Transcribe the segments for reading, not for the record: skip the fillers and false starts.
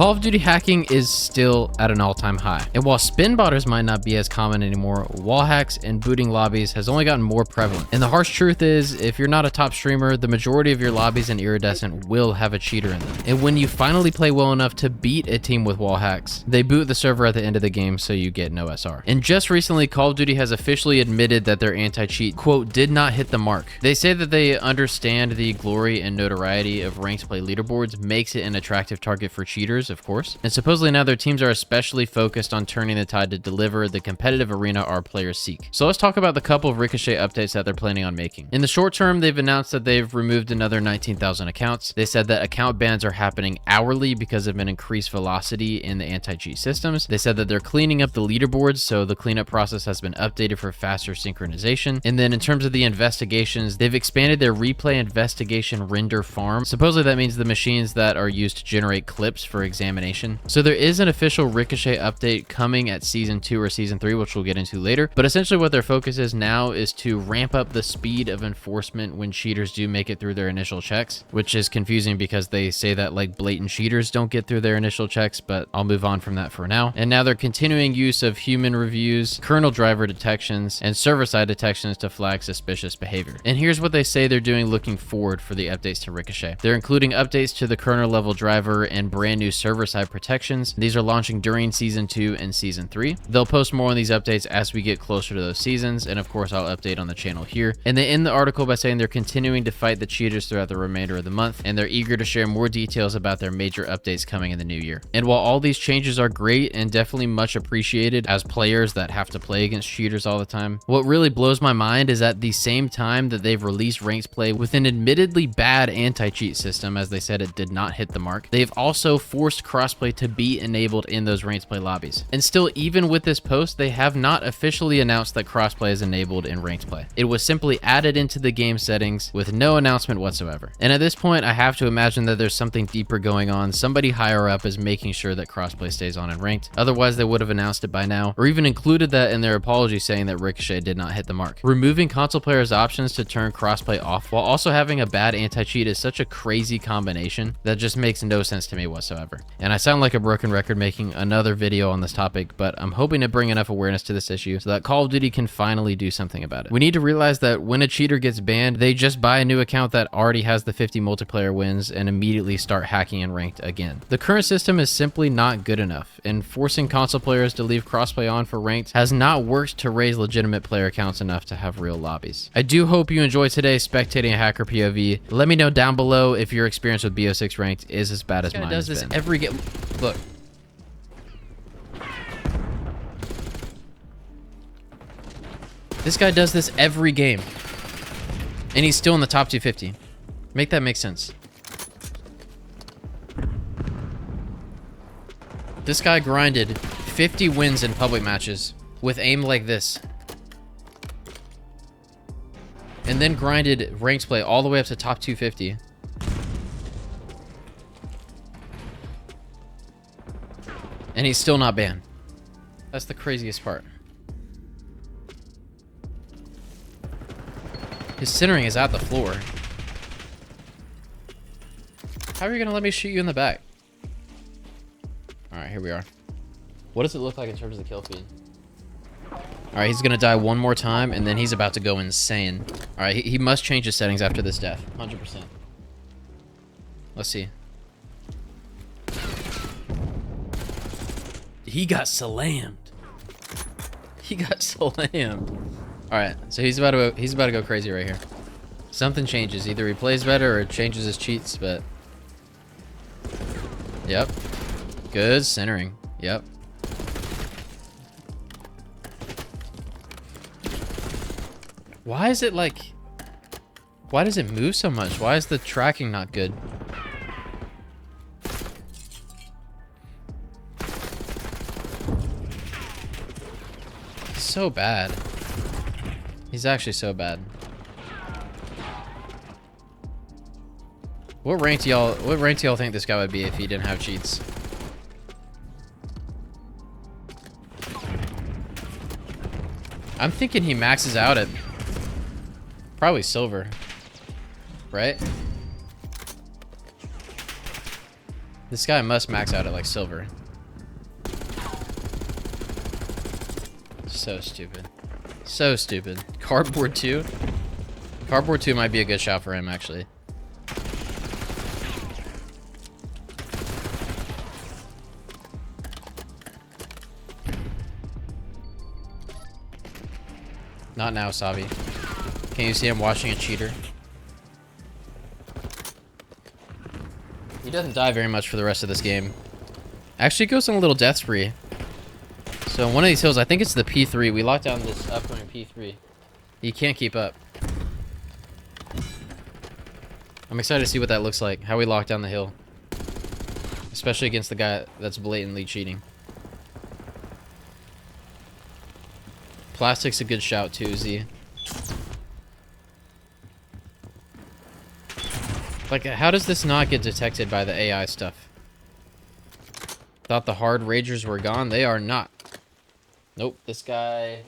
Call of Duty hacking is still at an all-time high. And while spin botters might not be as common anymore, wall hacks and booting lobbies has only gotten more prevalent. And the harsh truth is, if you're not a top streamer, the majority of your lobbies in Iridescent will have a cheater in them. And when you finally play well enough to beat a team with wall hacks, they boot the server at the end of the game so you get no SR. And just recently, Call of Duty has officially admitted that their anti-cheat, quote, did not hit the mark. They say that they understand the glory and notoriety of ranked play leaderboards makes it an attractive target for cheaters, of course. And supposedly now their teams are especially focused on turning the tide to deliver the competitive arena our players seek. So let's talk about the couple of Ricochet updates that they're planning on making. In the short term, they've announced that they've removed another 19,000 accounts. They said that account bans are happening hourly because of an increased velocity in the anti-cheat systems. They said that they're cleaning up the leaderboards, so the cleanup process has been updated for faster synchronization. And then in terms of the investigations, they've expanded their replay investigation render farm. Supposedly that means the machines that are used to generate clips for examination. So there is an official Ricochet update coming at season 2 or season 3, which we'll get into later. But essentially what their focus is now is to ramp up the speed of enforcement when cheaters do make it through their initial checks, which is confusing because they say that like blatant cheaters don't get through their initial checks, but I'll move on from that for now. And now they're continuing use of human reviews, kernel driver detections, and server-side detections to flag suspicious behavior. And here's what they say they're doing looking forward for the updates to Ricochet. They're including updates to the kernel level driver and brand new server-side protections. These are launching during season 2 and season 3. They'll post more on these updates as we get closer to those seasons, and of course I'll update on the channel here. And they end the article by saying they're continuing to fight the cheaters throughout the remainder of the month, and they're eager to share more details about their major updates coming in the new year. And while all these changes are great and definitely much appreciated as players that have to play against cheaters all the time, what really blows my mind is at the same time that they've released ranked play with an admittedly bad anti-cheat system, as they said it did not hit the mark, they've also forced crossplay to be enabled in those ranked play lobbies. And still, even with this post, they have not officially announced that crossplay is enabled in ranked play. It was simply added into the game settings with no announcement whatsoever. And at this point, I have to imagine that there's something deeper going on. Somebody higher up is making sure that crossplay stays on in ranked. Otherwise, they would have announced it by now, or even included that in their apology saying that Ricochet did not hit the mark. Removing console players' options to turn crossplay off while also having a bad anti-cheat is such a crazy combination that just makes no sense to me whatsoever. And I sound like a broken record making another video on this topic, but I'm hoping to bring enough awareness to this issue so that Call of Duty can finally do something about it. We need to realize that when a cheater gets banned, they just buy a new account that already has the 50 multiplayer wins and immediately start hacking and ranked again. The current system is simply not good enough, and forcing console players to leave crossplay on for ranked has not worked to raise legitimate player counts enough to have real lobbies. I do hope you enjoyed today's spectating a hacker POV. Let me know down below if your experience with BO6 ranked is as bad as mine has been. Does this every game? Look. This guy does this every game. And he's still in the top 250. Make that make sense. This guy grinded 50 wins in public matches with aim like this. And then grinded ranked play all the way up to top 250. And he's still not banned. That's the craziest part. His centering is at the floor. How are you gonna let me shoot you in the back? Alright, here we are. What does it look like in terms of the kill feed? Alright, he's gonna die one more time, and then he's about to go insane. Alright, he must change his settings after this death. 100%. Let's see. He got slammed. He got slammed. All right, so he's about to go crazy right here. Something changes. Either he plays better or it changes his cheats, but yep. Good centering. Yep. Why is it like, why does it move so much? Why is the tracking not good? So bad. He's actually so bad. What rank do y'all think this guy would be if he didn't have cheats? I'm thinking he maxes out at probably silver, right? This guy must max out at like silver. So stupid. So stupid. Cardboard 2? Cardboard 2 might be a good shot for him, actually. Not now, Savi. Can you see I'm watching a cheater? He doesn't die very much for the rest of this game. Actually goes on a little death spree. So one of these hills, I think it's the P3. We locked down this upcoming P3. He can't keep up. I'm excited to see what that looks like. How we lock down the hill. Especially against the guy that's blatantly cheating. Plastic's a good shout too, Z. Like, how does this not get detected by the AI stuff? Thought the hard ragers were gone. They are not. Nope, this guy...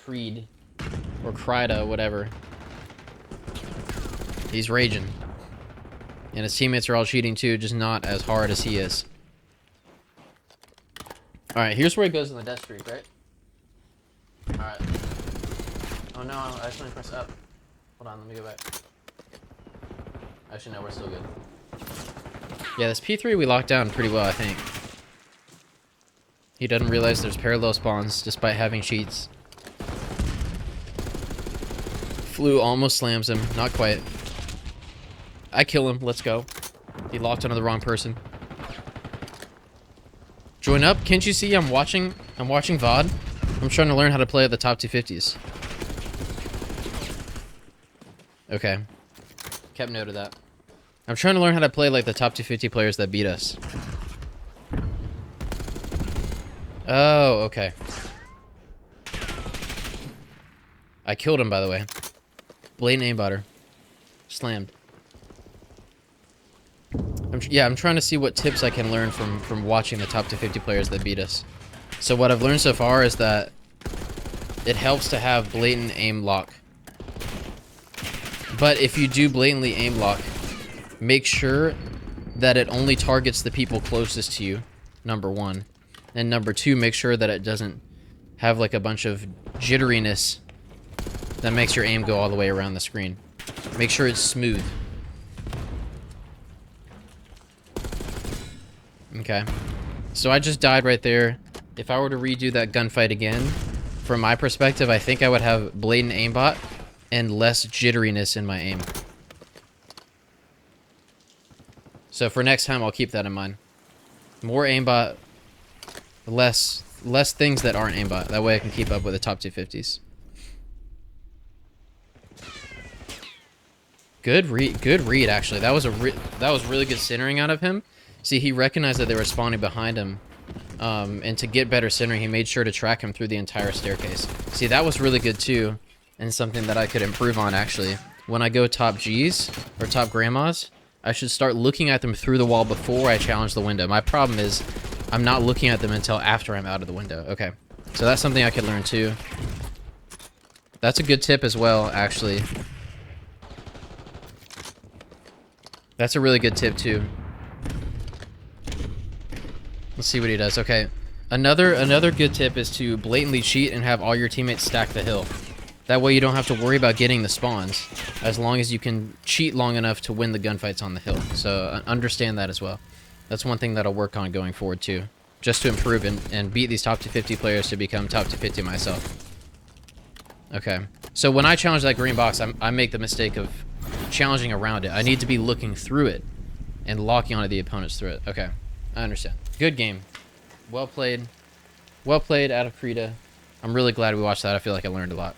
Creed. Or Kryda, whatever. He's raging. And his teammates are all cheating too, just not as hard as he is. Alright, here's where it goes in the death streak, right? Alright. Oh no, I just want to press up. Hold on, let me go back. Actually, no, we're still good. Yeah, this P3 we locked down pretty well, I think. He doesn't realize there's parallel spawns, despite having cheats. Flu almost slams him. Not quite. I kill him. Let's go. He locked onto the wrong person. Join up. Can't you see I'm watching VOD? I'm trying to learn how to play at the top 250s. Okay. Kept note of that. I'm trying to learn how to play like the top 250 players that beat us. Oh, okay. I killed him, by the way. Blatant aimbotter. Slammed. I'm trying to see what tips I can learn from watching the top 250 players that beat us. So what I've learned so far is that it helps to have blatant aim lock. But if you do blatantly aim lock, make sure that it only targets the people closest to you, number one. And number two, make sure that it doesn't have like a bunch of jitteriness that makes your aim go all the way around the screen. Make sure it's smooth. Okay. So I just died right there. If I were to redo that gunfight again, from my perspective, I think I would have blatant aimbot and less jitteriness in my aim. So for next time, I'll keep that in mind. More aimbot, less things that aren't aimbot. That way I can keep up with the top 250s. Good read actually. That was really good centering out of him. See, he recognized that they were spawning behind him. And to get better centering, he made sure to track him through the entire staircase. See, that was really good too, and something that I could improve on actually. When I go top Gs or top grandmas, I should start looking at them through the wall before I challenge the window. My problem is I'm not looking at them until after I'm out of the window. Okay, so that's something I could learn too. That's a good tip as well, actually. That's a really good tip too. Let's see what he does. Okay, another good tip is to blatantly cheat and have all your teammates stack the hill. That way you don't have to worry about getting the spawns, as long as you can cheat long enough to win the gunfights on the hill. So understand that as well. That's one thing that I'll work on going forward too, just to improve and beat these top 250 players to become top 250 myself. Okay, so when I challenge that green box, I make the mistake of challenging around it. I need to be looking through it and locking onto the opponents through it. Okay, I understand. Good game. Well played. Well played out of Krita. I'm really glad we watched that. I feel like I learned a lot.